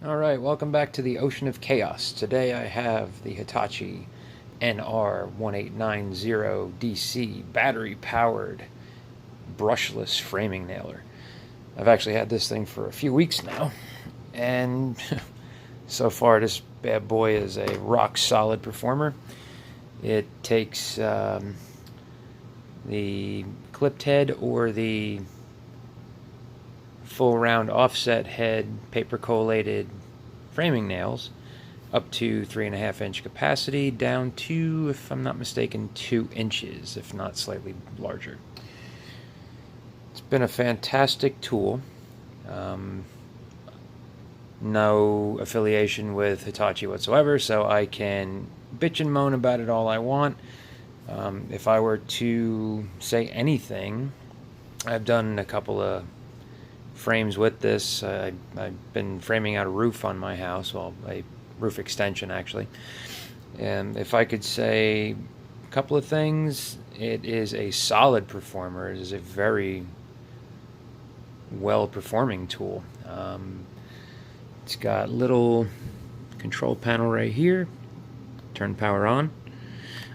Alright, welcome back to the Ocean of Chaos. Today I have the Hitachi nr1890dc battery-powered brushless framing nailer. I've actually had this thing for a few weeks now, and so far this bad boy is a rock-solid performer. It takes the clipped head or the full round offset head paper collated framing nails up to 3.5-inch capacity down to, if I'm not mistaken, 2 inches, if not slightly larger. It's been a fantastic tool. No affiliation with Hitachi whatsoever, so I can bitch and moan about it all I want. If I were to say anything, I've done a couple of frames with this. I've been framing out a roof on my house, well, a roof extension actually. And if I could say a couple of things, it is a solid performer. It is a very well performing tool. It's got a little control panel right here, turn power on.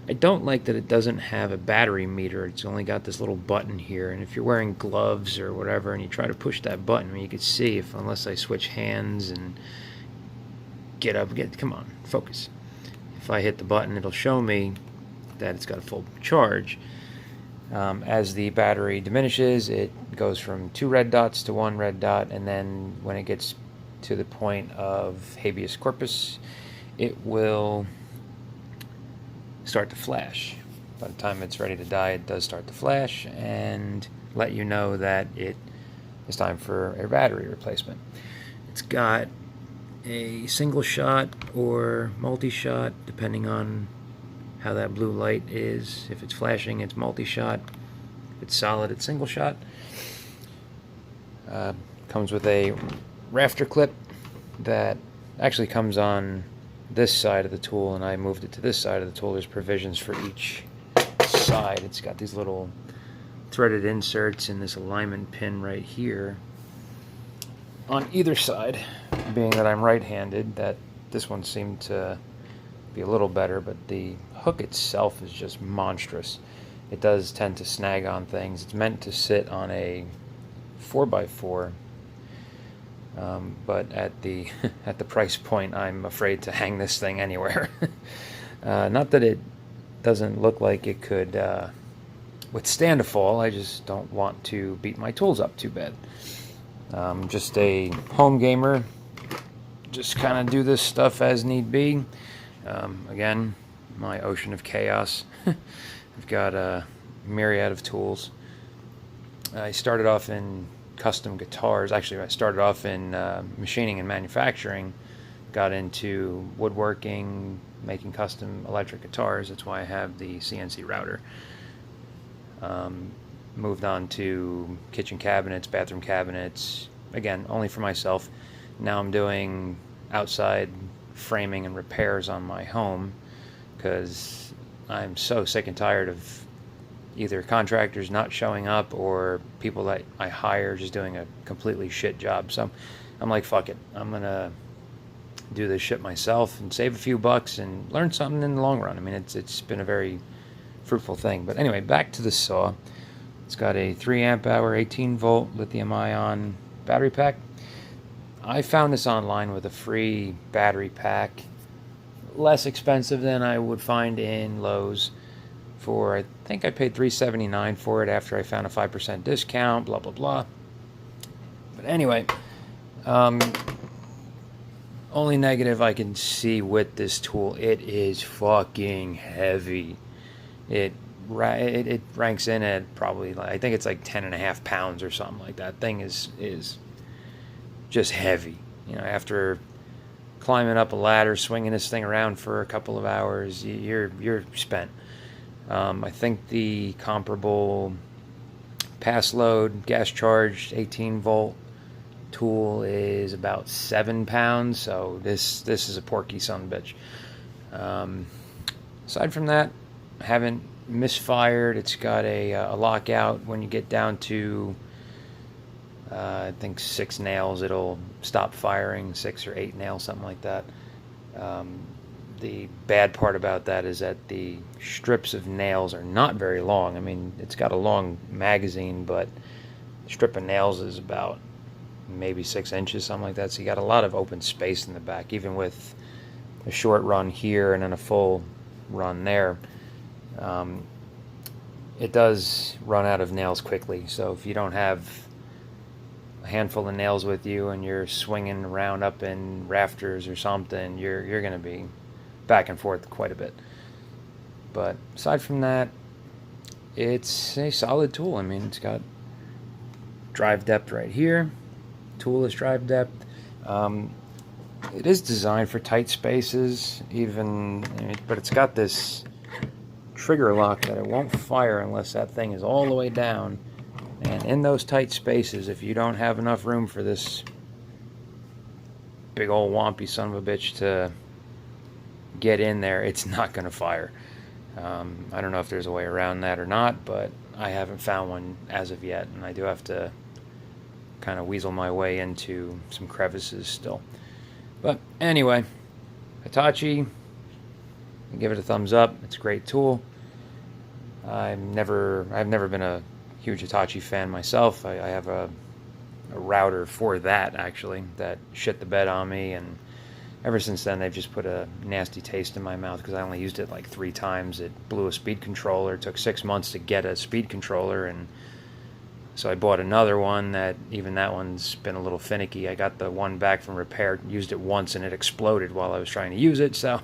I don't like that it doesn't have a battery meter. It's only got this little button here, and if you're wearing gloves or whatever and you try to push that button, I mean, you can see, if unless I switch hands and come on, focus. If I hit the button, it'll show me that it's got a full charge. As the battery diminishes, it goes from 2 red dots to 1 red dot, and then when it gets to the point of habeas corpus, it will start to flash. By the time it's ready to die, it does start to flash and let you know that it is time for a battery replacement. It's got a single shot or multi-shot, depending on how that blue light is. If it's flashing, it's multi-shot. If it's solid, it's single shot. Comes with a rafter clip that actually comes on this side of the tool, and I moved it to this side of the tool. There's provisions for each side. It's got these little threaded inserts in this alignment pin right here on either side. Being that I'm right-handed, that this one seemed to be a little better, but the hook itself is just monstrous. It does tend to snag on things. It's meant to sit on a 4x4, but at the at the price point, I'm afraid to hang this thing anywhere. Not that it doesn't look like it could withstand a fall. I just don't want to beat my tools up too bad. Just a home gamer. Just kind of do this stuff as need be. Again, my ocean of chaos. I've got a myriad of tools. I started off in custom guitars. Actually, I started off in machining and manufacturing, got into woodworking, making custom electric guitars. That's why I have the CNC router. Moved on to kitchen cabinets, bathroom cabinets, again, only for myself. Now I'm doing outside framing and repairs on my home because I'm so sick and tired of either contractors not showing up or people that I hire just doing a completely shit job. So I'm like, fuck it. I'm going to do this shit myself and save a few bucks and learn something in the long run. I mean, it's been a very fruitful thing. But anyway, back to the saw. It's got a 3 amp hour, 18 volt lithium ion battery pack. I found this online with a free battery pack, less expensive than I would find in Lowe's. For, I think I paid $3.79 for it after I found a 5% discount, blah, blah, blah. But anyway, only negative I can see with this tool, it is fucking heavy. It ranks in at probably, I think it's like 10.5 pounds or something like that. Thing is just heavy. You know, after climbing up a ladder, swinging this thing around for a couple of hours, you're spent. I think the comparable pass load, gas charged 18 volt tool is about 7 pounds, so this is a porky son of a bitch. Aside from that, I haven't misfired. It's got a lockout when you get down to I think 6 nails it'll stop firing, 6 or 8 nails, something like that. The bad part about that is that the strips of nails are not very long. I mean, it's got a long magazine, but the strip of nails is about maybe 6 inches, something like that. So you got a lot of open space in the back, even with a short run here and then a full run there. It does run out of nails quickly. So if you don't have a handful of nails with you and you're swinging around up in rafters or something, you're going to be back and forth quite a bit. But aside from that, it's a solid tool. I mean, it's got drive depth right here, toolless drive depth. It is designed for tight spaces, but it's got this trigger lock that it won't fire unless that thing is all the way down. And in those tight spaces, if you don't have enough room for this big old wompy son of a bitch to get in there, it's not going to fire. I don't know if there's a way around that or not, but I haven't found one as of yet, and I do have to kind of weasel my way into some crevices still. But anyway, Hitachi, I give it a thumbs up. It's a great tool. I've never been a huge Hitachi fan myself. I have a router for that, actually, that shit the bed on me, and ever since then they've just put a nasty taste in my mouth because I only used it like 3 times. It blew a speed controller. It took 6 months to get a speed controller, and so I bought another one that one's been a little finicky. I got the one back from repair, used it once, and it exploded while I was trying to use it, so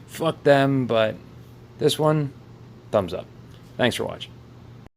fuck them. But this one, thumbs up. Thanks for watching.